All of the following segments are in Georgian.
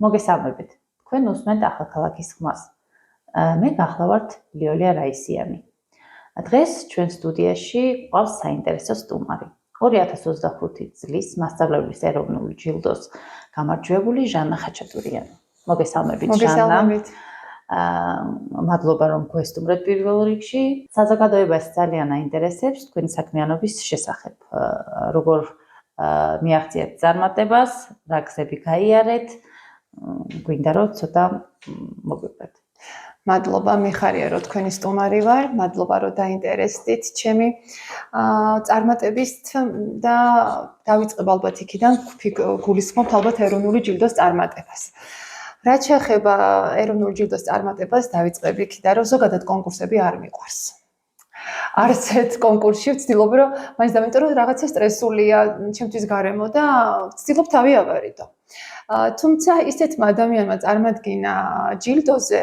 მოგესალმებით. თქვენ უსმენთ ახალქალაქის ხმას. მე გახლავართ ლიოლია რაისიანი. დღეს ჩვენ სტუდიაში ყავს საინტერესო სტუმარი. 2025 წლის მასწავლებლის ეროვნული ჯილდოს გამარჯვებული ჟანა ხაჩატურიანი. მოგესალმებით ჟანა. მადლობა რომ გვესტუმრეთ პირველ რიგში. საზოგადოებას ძალიან აინტერესებს თქვენი საქმიანობის შესახებ. როგორ მიაღწიეთ წარმატებას, რა გზები გაიარეთ, გვინდა რომ ცოტა მოგვიყვეთ. მადლობა, მიხარია რომ თქვენი სტუმარი ვარ, მადლობა რომ დაინტერესდით ჩემი წარმატების და დავიწყებ ალბათ იქიდან გულისხმობთ ალბათ ეროვნული ჯილდოს წარმატებას. რაც შეეხება ეროვნული ჯილდოს წარმატებას, დავიწყებ იქიდან რომ ზოგადად კონკურსები არ მიყვარს. არც ერთ კონკურსში ვცდილობ რომ მაინც დამეტყვი რომ რაღაცა სტრესულია ჩემთვის გარემო და ვცდილობ თავი ავარიდო. თუმცა ისეთმა ადამიანმა წარმადგინა ჯილდოზე,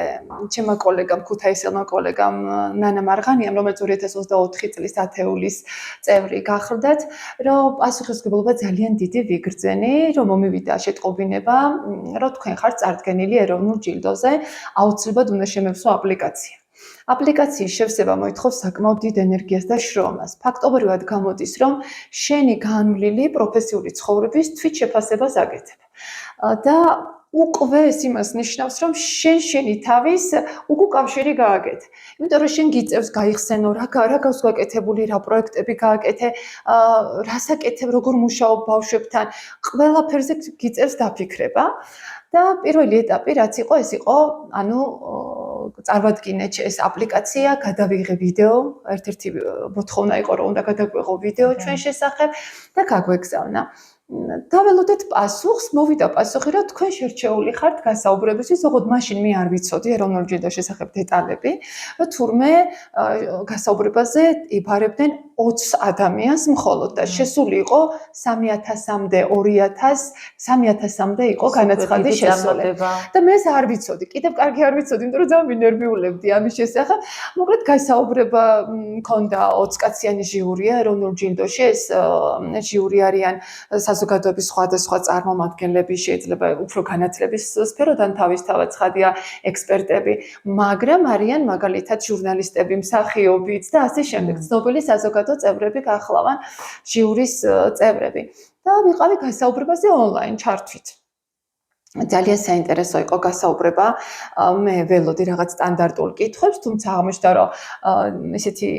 ჩემმა კოლეგამ, ქუთაისელმა კოლეგამ ნანა მარღანიამ, რომელიც 2024 წლის ათეულის წევრი გახლდათ, რომ პასუხისმგებლობა ძალიან დიდი ვიგრძენი, რომ მომივიდა შეტყობინება, რომ თქვენ ხართ წარდგენილი ეროვნულ ჯილდოზე, აუცილებლად უნდა შემევსო აპლიკაცია. აპლიკაციის შევსება მოითხოვს საკმაოდ დიდ ენერგიას და შრომას. ფაქტობრივად გამოდის, რომ შენი განვლილი პროფესიული ცხოვრების თვით შეფასებას აკეთებ. და უკვე ეს იმას ნიშნავს, რომ შენი თავის უკავშირი გააკეთე. იმიტომ რომ შენ გიწევს გაიხსენო, რა გავს გაკეთებული, რა პროექტები გააკეთე, რას აკეთებ, როგორ მუშაობ ბავშვებთან, ყველაფერზე გიწევს დაფიქრება. და პირველი ეტაპი რაც იყო, ეს იყო, წარმატკინე ეს აპლიკაცია, გადავიღე ვიდეო, ერთ-ერთი მოთხოვნა იყო, რომ უნდა გადაგვეღო ვიდეო ჩვენ შესახებ და გაგვეგზავნა. დაველოდეთ პასუხს, მოვიდა პასუხი, რომ თქვენ შერჩეული ხართ გასაუბრებისთვის, ოღონდ მაშინ მე არ ვიცოდი ეროვნული ჯილდოს შესახებ დეტალები, რომ თურმე გასაუბრებაზე იბარებდნენ 20 ადამიანს მხოლოდ და შესული იყო 3000-მდე, 2000, 3000-მდე იყო განაცხადი შესული. და მე ეს არ ვიცოდი, კიდევ კარგი არ ვიცოდი, იმიტომ რომ ძალიან მინერვიულებდი ამის შესახებ. მოკლედ გასაუბრება მქონდა 20 კაციანი ჟიურია ეროვნულ ჯილდოში, ეს ჟიური არიან საზოგადოების სხვადასხვა წარმომადგენლები, შეიძლება უფრო განათლების სფეროდან თავისთავად ცხადია ექსპერტები, მაგრამ არიან მაგალითად ჟურნალისტები, მსახიობიც და ასე შემდეგ. ცნობილი საზოგადო წევრები გახლავან ჟიურის წევრები. და ვიყავი გასაუბრებაზე ონლაინ ჩართვით. ძალიან საინტერესო იყო გასაუბრება. მე ველოდი რაღაც სტანდარტულ კითხვებს, თუმცა აღმოჩნდა, რომ ესეთი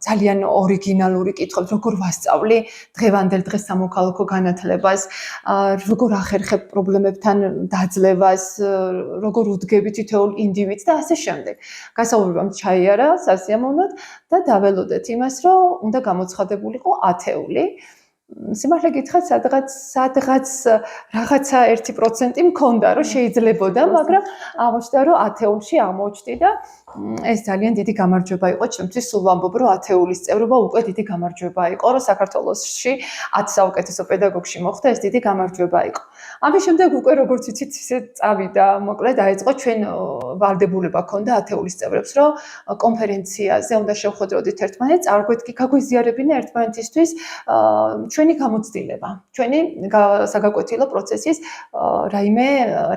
ძალიან ორიგინალური კითხვები, როგორ ვასწავლი დღევანდელ დღეს სამოქალაქო განათლებას, როგორ ახერხებ პრობლემებთან დაძლევას, როგორ უდგები თითოეულ ინდივიდს და ასე შემდეგ. გასაუბრებამ ჩაიარა სასიამოვნოდ და დაველოდეთ იმას, რომ უნდა გამოცხადებულიყო ათეული. სიმართლე გითხრათ, სადღაც რაღაცა 1% მქონდა, რომ შეიძლებოდა, მაგრამ აღმოჩნდა, რომ ათეულში აღმოჩნდი და ეს ძალიან დიდი გამარჯვება იყო ჩემთვის. სულ ვამბობ, რომ ათეულის წევრობა უკვე დიდი გამარჯვება იყო, რომ საქართველოში 10 საუკეთესო პედაგოგში მოხვდა, ეს დიდი გამარჯვება იყო. ამის შემდეგ უკვე როგორც იცით, ისე წავიდა, მოკლედ დაიწყო ჩვენ ვალდებულება ქონდა ათეულის წევრებს, რომ კონფერენციაზე უნდა შევხვდროდით ერთმანეთს, გაგვიზიარებინა ერთმანეთისთვის ჩვენი გამოცდილება, ჩვენი საგაკვეთილო პროცესის რაიმე,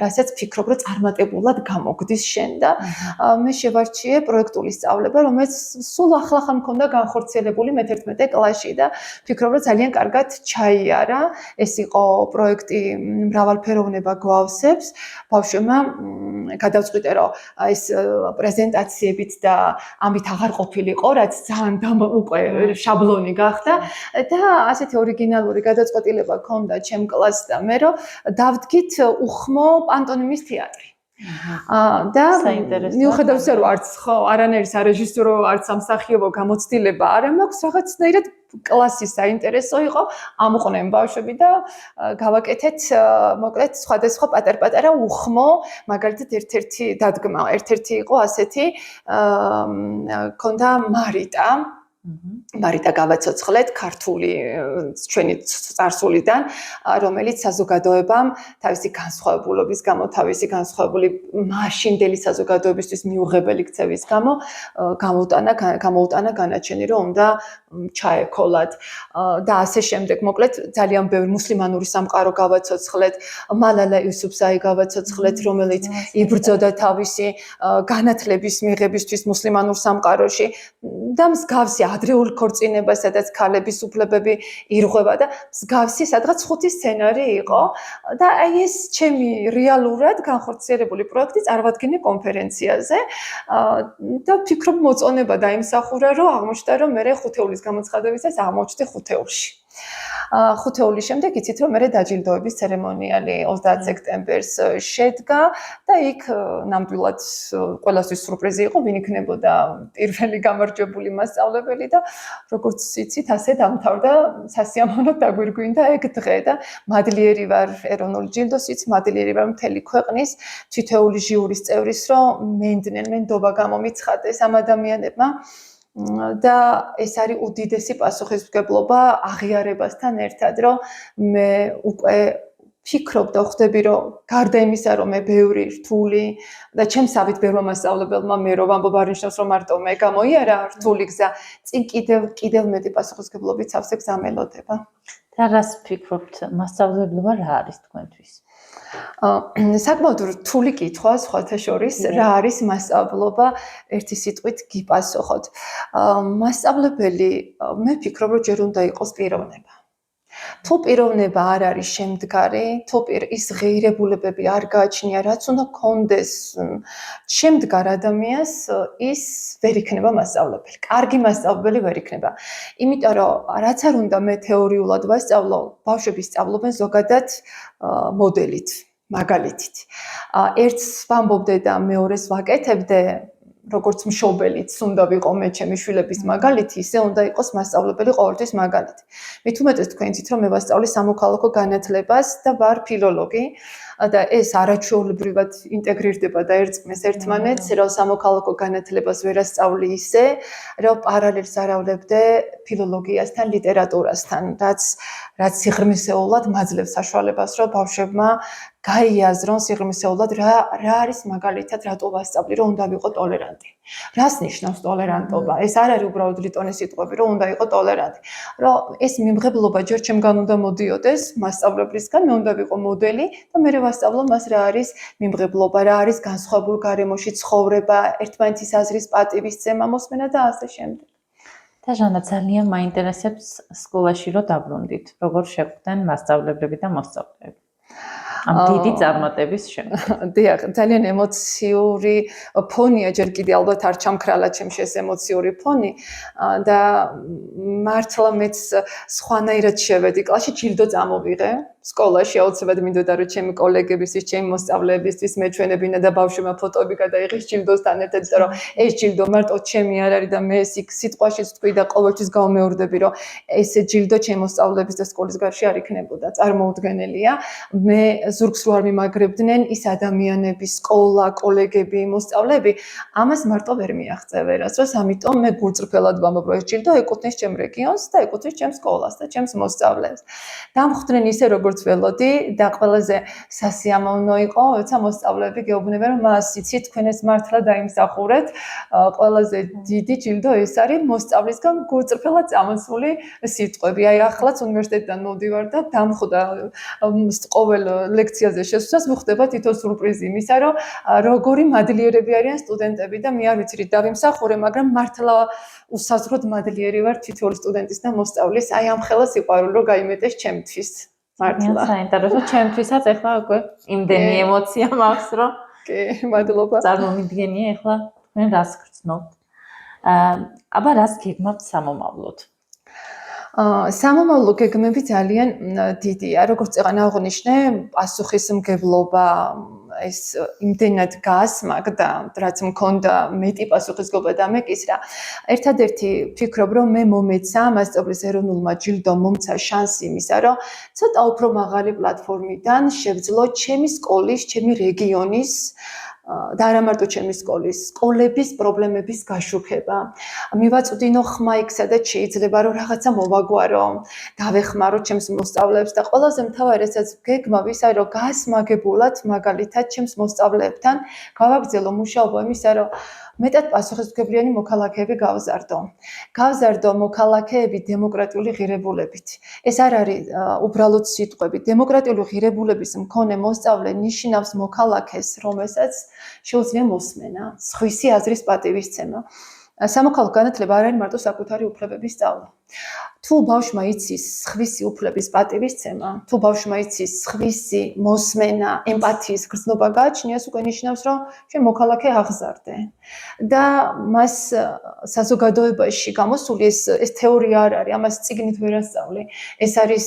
რასაც ფიქრობ, რომ წარმატებულად გამოგდის შენ და მე შევარჩიე პროექტული სწავლება, რომელიც სულ ახლახან მქონდა განხორციელებული მე-11 კლასში და ფიქრობ, რომ ძალიან კარგად ჩაიარა. ეს იყო პროექტი მრავალფეროვნება გვავსებს. ბავშვებმა გადავწყვიტე, რომ ეს პრეზენტაციებით და ამით აღარ ყოფილიყო, რაც ძალიან უკვე შაბლონი გახდა და ასეთი ორიგინალური გადაწყვეტილება ქონდა ჩემ კლასს და მე რომ დავდგით უხმო პანტონიმის თეატრი. და მიუხედავად რომ არც არანაირი სარეჟისურო, არც სამსახიობო გამოცდილება არ მაქვს, რაღაცნაირად კლასი საინტერესო იყო, ამოყვნენ ბავშვები და გავაკეთეთ მოკლედ სხვადასხვა პატარ-პატარა უხმო, მაგალითად ერთ-ერთი იყო ასეთი, ქონდა მარიტა მარიტა გავაცოცხლეთ ქართული ჩვენი წარსულიდან, რომელიც საზოგადოებამ თავისი განსხვავებულობის გამო, თავისი განსხვავებული მაშინდელი საზოგადოებისთვის მიუღებელი ქცევის გამო გამოუტანა განაჩენი, რომ უნდა ჩაეკოლათ და ასე შემდეგ. მოკლედ ძალიან ბევრი მუსლიმანური სამყარო გავაცოცხლეთ, მალალა იუსუფზაი გავაცოცხლეთ, რომელიც იბრძოდა თავისი განათლების მიღებისთვის მუსლიმანურ სამყაროში და მსგავსი ადრეულ ქორწინება, სადაც ქალების უფლებები ირღვევა და მსგავსი სადღაც 5 სცენარი იყო და აი ეს ჩემი რეალურად განხორციელებული პროექტი წარვადგინე კონფერენციაზე და ვფიქრობ მოწონება დაიმსახურა, რომ აღმოჩნდა, რომ მე ხუთეულის გამოცხადებისას აღმოჩნდი ხუთეულში. ხუთეულის შემდეგ იცით, რომ მე დაჯილდოების ცერემონიალი 30 სექტემბერს შედგა და იქ ნამდვილად ყველასთვის სურპრიზი იყო, ვინ იქნებოდა პირველი გამარჯვებული მასწავლებელი და როგორც იცით, ასე დამთავრდა სასიამოვნოდ დაგვირგვინდა ეგ დღე და მადლიერი ვარ ეროვნული ჯილდოსიც, მადლიერი ვარ მთელი ქვეყნის თითოეული ჟიურის წევრის, რომ მენდობა გამომიცხადეს ამ ადამიანებმა. და ეს არის უდიდესი პასუხისმგებლობა აღიარებასთან ერთად, რომ მე უკვე ვფიქრობ და ხვდები, რომ გარდა იმისა, რომ მე ბევრი რთული და ჩემსავით ბევრმა მასწავლებელმა მე რომ ვამბობ არნიშნავს, რომ მარტო მე გამოიარა რთული გზა, წინ კიდევ მეტი პასუხისმგებლობით სავსე გზა მელოდება. და რას ფიქრობთ, მასწავლებლობა რა არის თქვენთვის? საკმაოდ რთული კითხვა სხვათა შორის, რა არის მასწავლებლობა, ერთი სიტყვით გიპასუხოთ. მასწავლებელი, მე ვფიქრობ, რომ ჯერ უნდა იყოს პიროვნება. თუ პიროვნება არ არის შემდგარი, თუ ის ღირებულებები არ გააჩნია, რაც უნდა კონდეს შემდგარ ადამიანს, ის ვერ იქნება მასწავლებელი. კარგი მასწავლებელი ვერ იქნება. იმიტომ რომ რაც არ უნდა მე თეორიულად ვასწავლო, ბავშვები სწავლობენ ზოგადად მოდელით, მაგალითით. ერთს ვამბობდე და მეორეს ვაკეთებდე, როგორც მშობელიც უნდა ვიყო მე ჩემი შვილების მაგალითი, ისე უნდა იყოს მასწავლებელი ყოველთვის მაგალითი. მით უმეტეს თქვენ იცით, რომ მე ვასწავლი სამოქალაქო განათლებას და ვარ ფილოლოგი და ეს არაჩვეულებრივად ინტეგრირდება და ერწყმის ერთმანეთს, რომ სამოქალაქო განათლებას ვერასწავლი ისე, რომ პარალელს არავლებდე ფილოლოგიასთან, ლიტერატურასთან, რაც სიღრმისეულად მაძლევს საშუალებას, რომ ბავშვებმა გაიაზრონ სიღრმისეულად რა არის მაგალითად რატო ვასწავლი, რომ უნდა ვიყო ტოლერანტი. რას ნიშნავს ტოლერანტობა? ეს არ არის უბრალოდ ლიტონი სიტყვები, რომ უნდა იყო ტოლერანტი. რომ ეს მიმღებლობა ჯერ ჩემგან უნდა მოდიოდეს მასწავლებლისგან, მე უნდა ვიყო მოდელი და მე ვასწავლო მას რა არის მიმღებლობა, რა არის განსხვავებულ გარემოში ცხოვრება, ერთმანეთის აზრის პატივისცემა, მოსმენა და ასე შემდეგ. და ჟანა, ძალიან მაინტერესებს სკოლაში რო დაბრუნდით, როგორ შეხვდნენ მასწავლებლები და მოსწავლეები. ამ დიდი წარმატების შემდეგ. დიახ, ძალიან ემოციური ფონია, ჯერ კიდე ალბათ არ ჩამქრალა ჩემში ეს ემოციური ფონი და მართლა მეც სხვანაირად შევედი კლასში, ჯილდო წამოვიღე. სკოლაში აუცილებლად მინდოდა რომ ჩემი კოლეგებისთვის, ჩემი მოსწავლეებისთვის მეჩვენებინა და ბავშვებმა ფოტოები გადაიღეს ჯილდოსთან ერთად, იმიტომ რომ ეს ჯილდო მარტო ჩემი არ არის და მე ეს სიტყვაშიც თქვი და ყოველთვის გავმეორდები, რომ ეს ჯილდო ჩემი მოსწავლეების და სკოლის გარშე არ იქნებოდა, წარმოუდგენელია. მე ზურგს რო არ მიმაგრებდნენ ის ადამიანები, სკოლა, კოლეგები, მოსწავლეები, ამას მარტო ვერ მიაღწევ ვერასდროს, ამიტომ მე გულწრფელად ვამბობ, რომ ეს ჯილდო ეკუთვნის ჩემ რეგიონს და ეკუთვნის ჩემს სკოლას და ჩემს მოსწავლეებს. დამხვდნენ ისე როგორც ველოდი და ყველაზე სასიამოვნო იყო, როცა მოსწავლეები გეუბნებიან, რომ მას იცით, თქვენ ეს მართლა დაიმსახურეთ. ყველაზე დიდი ჯილდო ეს არის მოსწავლისგან გულწრფელად წამოსული სიტყვები. აი ახლაც უნივერსიტეტიდან მოვდივარ და დამხვდა ყოველ ლექციაზე შესვლას მოხდება თითო სურპრიზი იმისა, რომ როგორი მადლიერები არიან სტუდენტები და მე არ ვიცი რა დავიმსახურე, მაგრამ მართლა უსაზღროდ მადლიერი ვარ თითოეული სტუდენტის და მოსწავლის. აი ამ ხელას სიყვარული რომ გაიმეტეს ჩემთვის. მართლა. საინტერესო, ჩემთვისაც ახლა უკვე იმდენი ემოცია მაქვს, რომ კი, მადლობა. წარმომიდგენია ახლა თქვენ რას გრძნობთ. აბა რას გეგმავთ სამომავლოდ? სამომავლო გეგმები ძალიან დიდია. როგორც წეგან აღნიშნე, პასუხისმგებლობა ეს იმდენად გაასმაგდა, რაც მქონდა მეტი პასუხისმგებლობა და მეკისრა. ერთადერთი ვფიქრობ, რომ მე მომეცა მასწავლებლის ეროვნულმა ჯილდომ მომცა შანსი იმისა, რომ ცოტა უფრო მაღალი პლატფორმიდან შევძლო ჩემი სკოლის, ჩემი რეგიონის და არა მარტო ჩემი სკოლების პრობლემების გაშუქება. მივაწვდინო ხმა იქ, სადაც შეიძლება რომ რაღაცა მოვაგვარო, დავეხმარო ჩემს მოსწავლეებს და ყველაზე მთავარი, რასაც გეგმა ვისა, რომ გასმაგებულად მაგალითად ჩემს მოსწავლეებთან გავაგრძელო მუშაობა იმისა, რომ მეტად პასუხისმგებლიანი მოქალაქეები გავზარდო მოქალაქეები დემოკრატიული ღირებულებით. ეს არ არის უბრალოდ სიტყვები. დემოკრატიული ღირებულების მქონე მოსწავლე ნიშნავს მოქალაქეს, რომელსაც შეუძლია მოსმენა, სხვისი აზრის პატივისცემა. სამოქალაქო განათლება არ არის მარტო საკუთარი უფლებების სწავლა. თუ ბავშვმა იცის სხვისი უფლების პატივისცემა, თუ ბავშვმა იცის სხვისი მოსმენა, ემპათიის გრძნობა გააჩნიას, უკვე ნიშნავს, რომ შენ მოქალაქე აღზარდე. და მას საზოგადოებაში გამოსული ეს თეორია არ არის, ამას წიგნით ვერ ასწავლი. ეს არის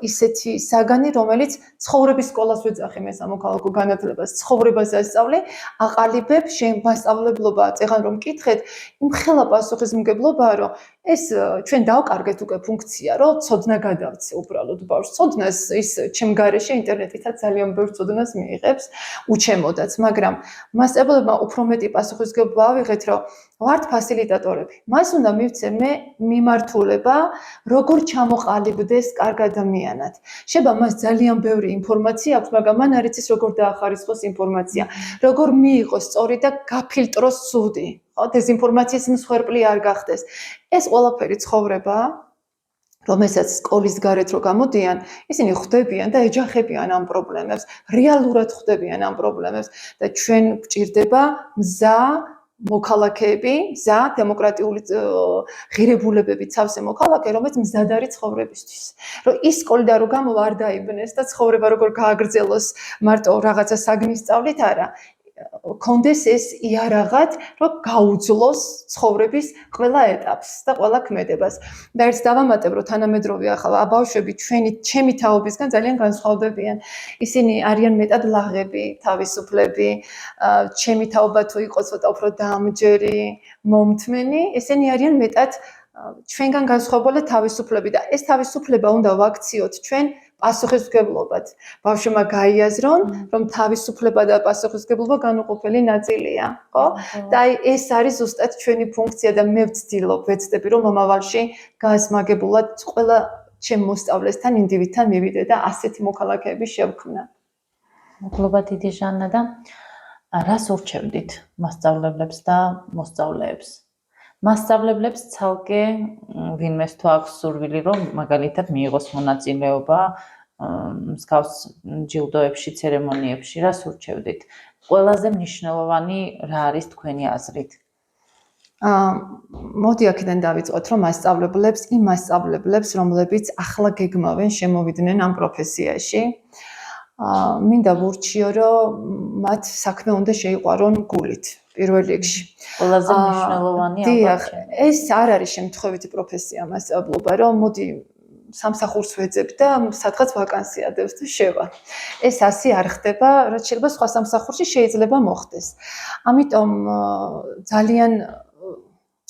ისეთი საგანი, რომელიც ცხოვრების სკოლას ვეძახი მე სამოქალაქო განათლებას, ცხოვრებას ასწავლი, აყალიბებ შენ მასწავლებლობა, წეგან რომ მკითხეთ, იმხელა პასუხისმგებლობაა, რომ ეს ჩვენ დავკარგეთ უკვე ფუნქცია, რომ ცოდნა გადავცე უბრალოდ ბავშვს. ცოდნას ის ჩემ გარეშე ინტერნეტითაც ძალიან ბევრ ცოდნას მიიღებს, უჩემოდაც, მაგრამ მასწავლებლებმა უფრო მეტი პასუხისმგებლობა ავიღეთ, რომ ვართ ფასილიტატორები. მას უნდა მივცე მე მიმართულება, როგორ ჩამოყალიბდეს კარგ ადამიანად. შეიძლება მას ძალიან ბევრი ინფორმაცია აქვს, მაგრამ მან არ იცის როგორ დაახარისხოს ინფორმაცია, როგორ მიიღოს სწორი და გაფილტროს ცუდი. დეზინფორმაციის მსხვერპლი არ გახდეს. ეს ყველაფერი ცხოვრებაა, რომელსაც სკოლის გარეთ რო გამოდიან, ისინი ხვდებიან და ეჯახებიან ამ პრობლემებს, რეალურად ხვდებიან ამ პრობლემებს და ჩვენ გვჭირდება მზა მოქალაქეები, მზა დემოკრატიული ღირებულებებით სავსე მოქალაქე, რომელიც მზად არის ცხოვრებისთვის. რომ ის სკოლიდან რო გამოვა არ დაიბნეს და ცხოვრება როგორ გააგრძელოს მარტო რაღაცა საგნის სწავლით არა. კონდეს ეს იარაღად, რომ გაუძლოს ცხოვრების ყველა ეტაპს და ყველა ქმედებას. და ერთს დავამატებ, რომ თანამედროვე ახლა ბავშვები ჩემი თაობისგან ძალიან განსხვავდებიან. ისინი არიან მეტად ლაღები, თავისუფლები, ჩემი თაობა თუ იყო ცოტა უფრო დამჯერი, მომთმენი, ესენი არიან მეტად ჩვენგან განსხვავებული თავისუფლები და ეს თავისუფლება უნდა ვაქციოთ ჩვენ პასუხისმგებლობად. ბავშვმა გაიაზრონ, რომ თავისუფლება და პასუხისმგებლობა განუყოფელი ნაწილია, ხო? და ეს არის ზუსტად ჩვენი ფუნქცია და მე ვეცდები, რომ მომავალში გასმაგებულად ყველა ჩემ მოსწავლესთან, ინდივიდთან მივიდე და ასეთი მოქალაქეები შევქმნა. მადლობა დიდი ჟანა და რას ურჩევდით მასწავლებლებს და მოსწავლეებს? მასწავლებლებს ცალკე ვინმეს თუ აქვს სურვილი, რომ მაგალითად მიიღოს მონაწილეობა მსგავს ჯილდოებში, ცერემონიებში, რას ურჩევდით? ყველაზე მნიშვნელოვანი რა არის თქვენი აზრით? მოდი აქედან დავიწყოთ, რომ იმ მასწავლებლებს, რომლებიც ახლა გეგმავენ შემოვიდნენ ამ პროფესიაში, მინდა ვურჩიო, რომ მათ საქმე უნდა შეიყვარონ გულით. პირველ რიგში. ყველაზე მნიშვნელოვანი ალბათ. ეს არ არის შემთხვევითი პროფესია მასწავლებლობა, რომ მოდი სამსახურს ვეძებ და სადღაც ვაკანსია დევს და შევა. ეს ასე არ ხდება, რაც შეიძლება სხვა სამსახურში შეიძლება მოხდეს. ამიტომ ძალიან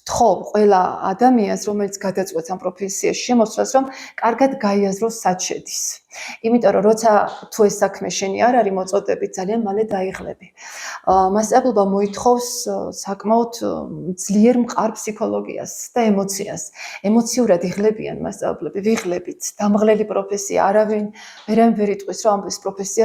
ვთხოვ ყველა ადამიანს, რომელიც გადაწყვეტს ამ პროფესიაში შემოსვლას, რომ კარგად გაიაზროს სად შედის. იმიტომ რომ როცა თუ ეს საქმე შენი არ არის მოწოდებით, ძალიან მალე დაიღლები. მასწავლებლობა მოითხოვს საკმაოდ ძლიერ მყარ ფსიქოლოგიას და ემოციას. ემოციურად იღლებიან მასწავლებლები, ვიღლებით. დამღლელი პროფესია, ვერავინ ვერ იტყვის, რომ ეს პროფესია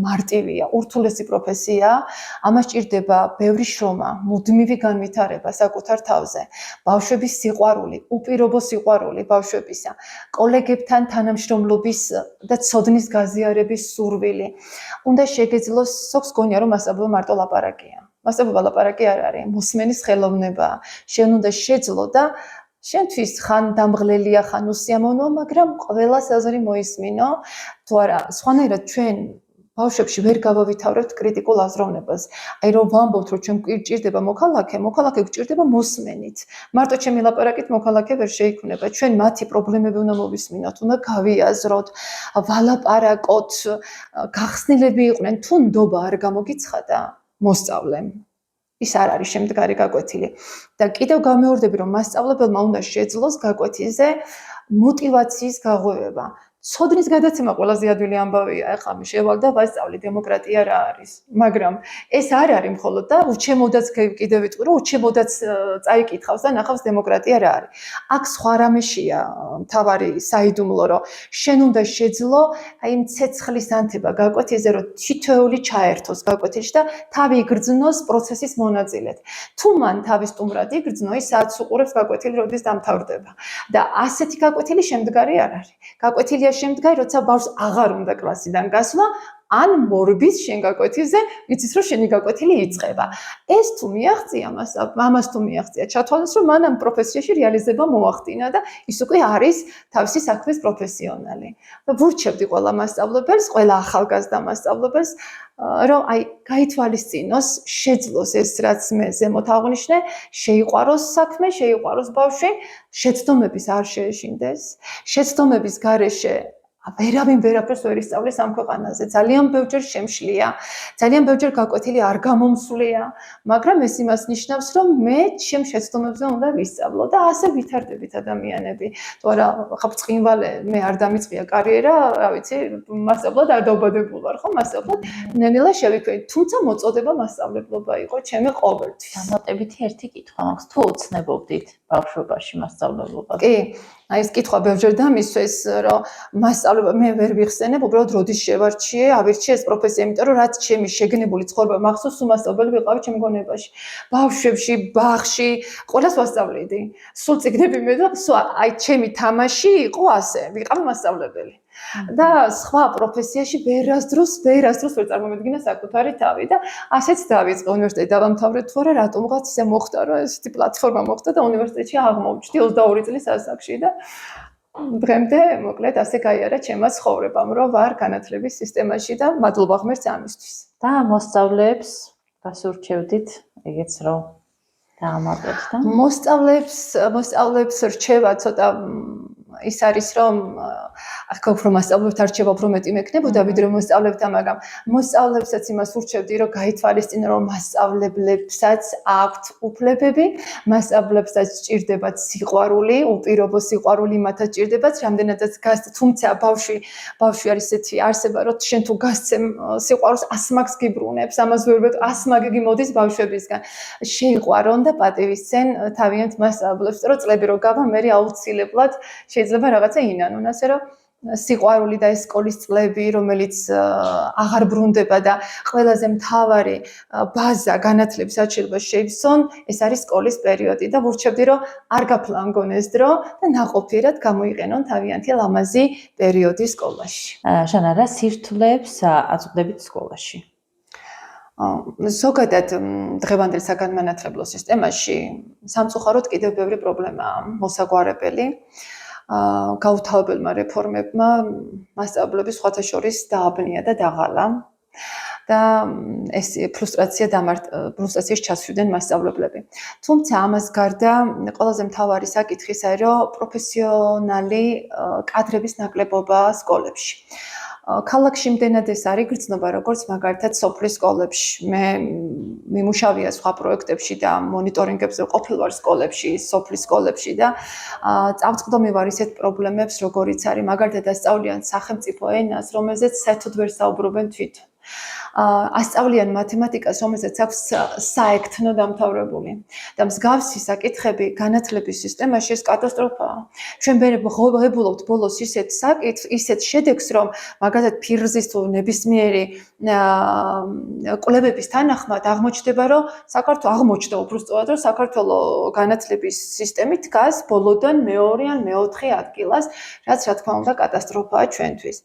მარტივია, ურთულესი პროფესიაა. ამას ჭირდება ბევრი შრომა, მუდმივი განვითარება საკუთარ თავზე. ბავშვების სიყვარული, უპირობო სიყვარული ბავშვებისა, კოლეგებთან თანამშრომლობის და ცოდნის გაზიარების სურვილი. უნდა შეგეძლოს, სოქს გონია, რომ მასწავლებლობა მარტო ლაპარაკია. მასწავლებლობა ლაპარაკი არ არის, მოსმენის ხელოვნებაა. შენ უნდა შეძლო და შენთვის ხან დამღლელია, ხან უსიამოვნოა, მაგრამ ყველას აზრი მოისმინო. თუ არა, სხვანაირად ჩვენ ბავშვებში ვერ გავავითავრებთ კრიტიკულ აზროვნებას. აი რომ ვამბობთ, რომ ჩვენ გვჭირდება მოქალაქე გვჭირდება მოსმენით. მარტო ჩემი ლაპარაკით მოქალაქე ვერ შეიქმნება. ჩვენ მათი პრობლემები უნდა მოვისმინოთ, უნდა გავიაზროთ, ვალაპარაკოთ, გახსნილები იყვნენ, თუ ნდობა არ გამოგიცხადა მოსწავლემ. ის არ არის შემდგარი გაკვეთილი. და კიდევ გამეორდები, რომ მასწავლებელმა უნდა შეძლოს გაკვეთილზე მოტივაციის გაღვევება. ცოდნის გადაცემა ყველაზე ადვილი ამბავია, ეხლა მე შევალ და ვასწავლი დემოკრატია რა არის. მაგრამ ეს არ არის მხოლოდ და უჩემოდაც კიდევ ვიტყვი, რომ უჩემოდაც წაიკითხავს და ნახავს დემოკრატია რა არის. აქ სხვა რამეშია მთავარი საიდუმლო, რომ შენ უნდა შეძლო აი იმ ცეცხლის ანთება გაკვეთილზე, რომ თითოეული ჩაერთოს გაკვეთილში და თავი იგრძნოს პროცესის მონაწილედ. თუ მან თავის სტუმრად იგრძნო, ის საათს უყურებს გაკვეთილი, როდის დამთავრდება. და ასეთი გაკვეთილი შემდგარი არ არის. გაკვეთილია შემდგარი, როცა ბავშვს აღარ უნდა კლასიდან გასვლა, ან მორბის შენ გაკვეთილზე, ვიცის რომ შენი გაკვეთილი იწყება. ეს თუ მიაღწია ამას თუ მიაღწია, ჩათვალეს რომ მან ამ პროფესიაში რეალიზება მოახდინა და ის უკვე არის თავისი საქმის პროფესიონალი. და ვურჩევდი ყველა მასწავლებელს, ყველა ახალგაზრდა მასწავლებელს, რომ აი გაითვალისწინოს, შეძლოს ეს რაც მე ზემოთ აღვნიშნე, შეიყვაროს საქმე, შეიყვაროს ბავშვი, შეცდომების არ შეეშინდეს, შეცდომების გარეშე ვერავინ ვერაფერს ვერ ისწავლის ამ ქვეყანაზე. ძალიან ბევრჯერ შემშლია, ძალიან ბევრჯერ გაკვეთილი არ გამომსვლია, მაგრამ ეს იმას ნიშნავს, რომ მე ჩემ შეცდომებზე უნდა ვისწავლო და ასე ვითარდებით ადამიანები. თუ არა, ხა ბრწყინვალე მე არ დამიწყია კარიერა, რა ვიცი, მასწავლებლად არ დავბადებული ვარ, ხო, მასწავლებლად ნელ-ნელა შევიქმნი, თუმცა მოწოდება მასწავლებლობა იყო ჩემი ყოველთვის. დამატებითი ერთი კითხვა მაქვს, თუ ოცნებობდით ბავშვობაში მასწავლებლობას? კი, აი ეს კითხვა ბევრჯერ დამისვეს, რომ მასწავლებლობა მე ვერ ვიხსენებ, უბრალოდ როდის შევარჩიე, ავირჩიე ეს პროფესია, იმიტომ რომ რაც ჩემი შეგნებული ცხოვრება მახსოვს, სულ მასწავლებელი ვიყავი ჩემ გონებაში. ბავშვებში, ბაღში, ყველას ვასწავლიდი. სულ წიგნები მე და აი ჩემი თამაში იყო ასე, ვიყავი მასწავლებელი. და სხვა პროფესიაში ვერასდროს ვერ წარმომედგინა საკუთარი თავი და ასეც დავიწყე უნივერსიტეტი დავამთავრე თუ არა რატომღაც ისე მოხდა რომ ესეთი პლატფორმა მოხდა და უნივერსიტეტში აღმოვჩნდი 22 წლის ასაკში და დღემდე მოკლედ ასე გაიარა ჩემმა ცხოვრებამ რომ ვარ განათლების სისტემაში და მადლობა ღმერთს ამისთვის. და მოსწავლეებს გასურჩევდით ეგეც რომ დაამატოთ და მოსწავლეებს რჩევა ცოტა ის არის რომ აქ უფრო მასწავლებელთა რჩევა უფრო მეტი მექნებოდა ვიდრე მოსწავლეებთა, მაგრამ მოსწავლეებსაც იმას ურჩევდი რომ გაითვალისწინონ რომ მასწავლებლებსაც აქვთ უფლებები, მასწავლებლებსაც სჭირდებათ სიყვარული, უპირობო სიყვარული მათაც სჭირდებათ, რამდენადაც გასცე, თუმცა ბავშვი არის ესეთი არსება, რომ შენ თუ გასცემ სიყვარულს 100 მაგს გიბრუნებს, ამას ვერ ვეტყვი, 100 მაგი მოდის ბავშვებისგან. შეიყვარონ და პატივისცენ თავიანთ მასწავლებლებს, რომ წლები რო გავა, მე აუცილებლად შეიძლება რაღაცა ინანონ, ასე რომ სიყვარული და ეს სკოლის წლები, რომელიც აღარ ბრუნდება და ყველაზე მთავარი ბაზა განათლების საჩილებას შეივსონ, ეს არის სკოლის პერიოდი და ვურჩევდი, რომ არ გაფლანგონ ეს დრო და ნაყოფიერად გამოიყენონ თავიანთი ლამაზი პერიოდი სკოლაში. ჟანა, რა სირთულეებს აწვდებით სკოლაში? ზოგადად დღევანდელ საგანმანათლებლო სისტემაში სამწუხაროდ კიდევ ბევრი პრობლემაა მოსაგვარებელი. გაუთავებელმა რეფორმებმა მასწავლებლების სხვათა შორის დააბნია და დაღალა და ეს ფრუსტრაციის ჩასვდნენ მასწავლებლები. თუმცა ამას გარდა ყველაზე მთავარი საკითხი ის არის, რომ პროფესიონალი კადრების ნაკლებობა სკოლებში. ქალაქში იმდენად ეს არის გრძნობა, როგორც მაგალითად სოფლის სკოლებში. მე მიმუშავია სხვა პროექტებში და მონიტორინგებზე ყოფილ ვარ სკოლებში, სოფლის სკოლებში და წავწყდომი ვარ ისეთ პრობლემებს, როგორიც არის მაგალითად ასწავლიან სახელმწიფო ენას, რომელზეც საერთოდ ვერ საუბრობენ თვითონ. ასწავლიან მათემატიკას, რომელზეც აქვს საექთნო დამთავრებული. და მსგავსი საკითხები განათლების სისტემაში ეს კატასტროფაა. ჩვენ ვღებულობთ ბოლოს ისეთ შედეგს, რომ მაგალითად ფირზის თუ ნებისმიერი კვლევების თანახმად აღმოჩნდება, რომ საქართველოს განათლების სისტემით დგას ბოლოდან მეორე ან მეოთხე ადგილას, რაც რა თქმა უნდა კატასტროფაა ჩვენთვის.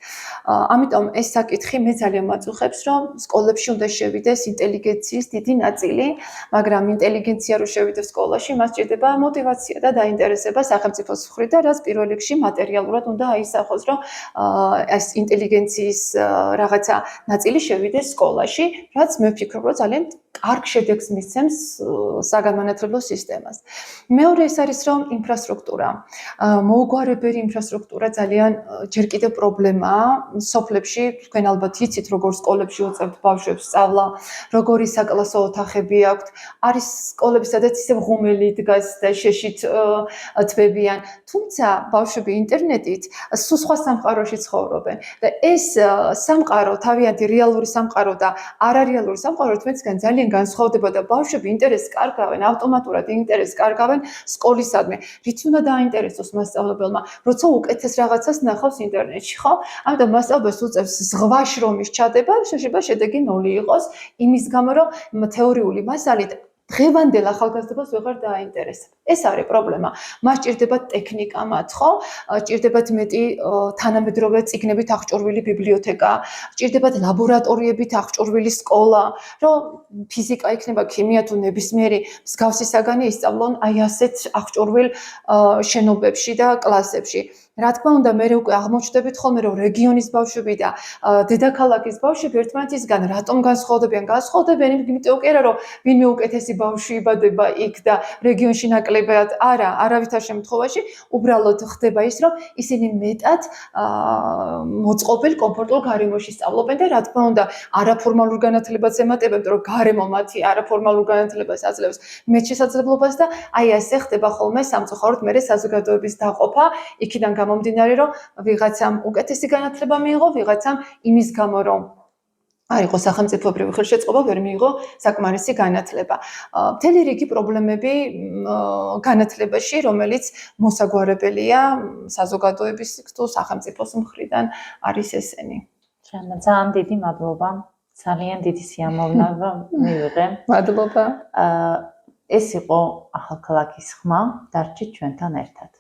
ამიტომ ეს საკითხი მე ძალიან მაწუხებს, რომ სკოლებში უნდა შევიდეს ინტელიგენციის დიდი ნაწილი, მაგრამ ინტელიგენცია რო შევიდეს სკოლაში, მას სჭირდება мотиваცია და დაინტერესება სახელმწიფოს მხრიდან, რაც პირველ რიგში მატერიალურად უნდა აისახოს, რომ ეს ინტელიგენციის რაღაცა ნაწილი შევიდეს სკოლაში, რაც მე ვფიქრობ, რომ ძალიან კარგ შედეგს მისცემს საგანმანათლებლო სისტემას. მეორე ეს არის რომ ინფრასტრუქტურა, მოუგვარებელი ინფრასტრუქტურა ძალიან ჯერ კიდევ პრობლემაა სოფლებში, თქვენ ალბათ იცით როგორ სკოლებში უწევთ ბავშვებს სწავლა, როგორი საკლასო ოთახები აქვთ, არის სკოლები სადაც ისევ ღუმელი დგას და შეშით თბებიან, თუმცა ბავშვები ინტერნეტით სულ სხვა სამყაროში ცხოვრობენ და ეს სამყარო თავიანთი რეალური სამყარო და არარეალური სამყარო ერთმანეთისგან ძალიან განსხვავდება და ბავშვები ინტერესს კარგავენ, ავტომატურად ინტერესს კარგავენ სკოლისადმი. რითი უნდა დააინტერესოს მასწავლებელმა, როცა უკეთეს რაღაცას ნახავს ინტერნეტში, ხო? ამიტომ მასწავლებელს უწევს ზღვა შრომის ჩადება, შეიძლება შედეგი 0 იყოს, იმის გამო რომ თეორიული მასალით დღევანდელ ახალგაზრდობას ვეღარ დააინტერესებს. ეს არის პრობლემა. მას ჭირდებათ ტექნიკა მათ, ხო? ჭირდებათ მეტი თანამედროვე წიგნებით აღჭურვილი ბიბლიოთეკა, ჭირდებათ ლაბორატორიებით აღჭურვილი სკოლა, რომ ფიზიკა იქნება, ქიმია თუ ნებისმიერი მსგავსი საგანი ისწავლონ აი ასეთ აღჭურვილ შენობებში და კლასებში. რა თქმა უნდა, მე უკვე აღმოჩნდებით ხოლმე, რომ რეგიონის ბავშვები და დედაქალაქის ბავშვები ერთმანეთისგან რატომ განსხვავდებიან? განსხვავდებიან იმიტომ კი არა, რომ ვინმე უკეთესი ბავშვი იბადება იქ და რეგიონში ნაკლებად არა, არავითარ შემთხვევაში, უბრალოდ ხდება ის, რომ ისინი მეტად მოწყობილ კომფორტულ გარემოში სწავლობენ და რა თქმა უნდა, არაფორმალურ განათლებას ემატებიან, რომ გარემო მათი არაფორმალურ განათლებას აძლევს მეტ შესაძლებლობას და აი ასე ხდება ხოლმე სამწუხაროდ მერე საზოგადოების დაყოფა, იქიდან გამომდინარე, რომ ვიღაცამ უკეთესი განათლება მიიღო, ვიღაცამ იმის გამო, რომ არ იყო სახელმწიფოებრივი ხელშეწყობა, ვერ მიიღო საკმარისი განათლება. მთელი რიგი პრობლემები განათლებაში, რომელიც მოსაგვარებელია საზოგადოების თუ სახელმწიფოს მხრიდან არის ესენი. ძალიან დიდი მადლობა. ძალიან დიდი სიამოვნება მივიღე. მადლობა. ეს იყო ახალქალაქის ხმა, დარჩით ჩვენთან ერთად.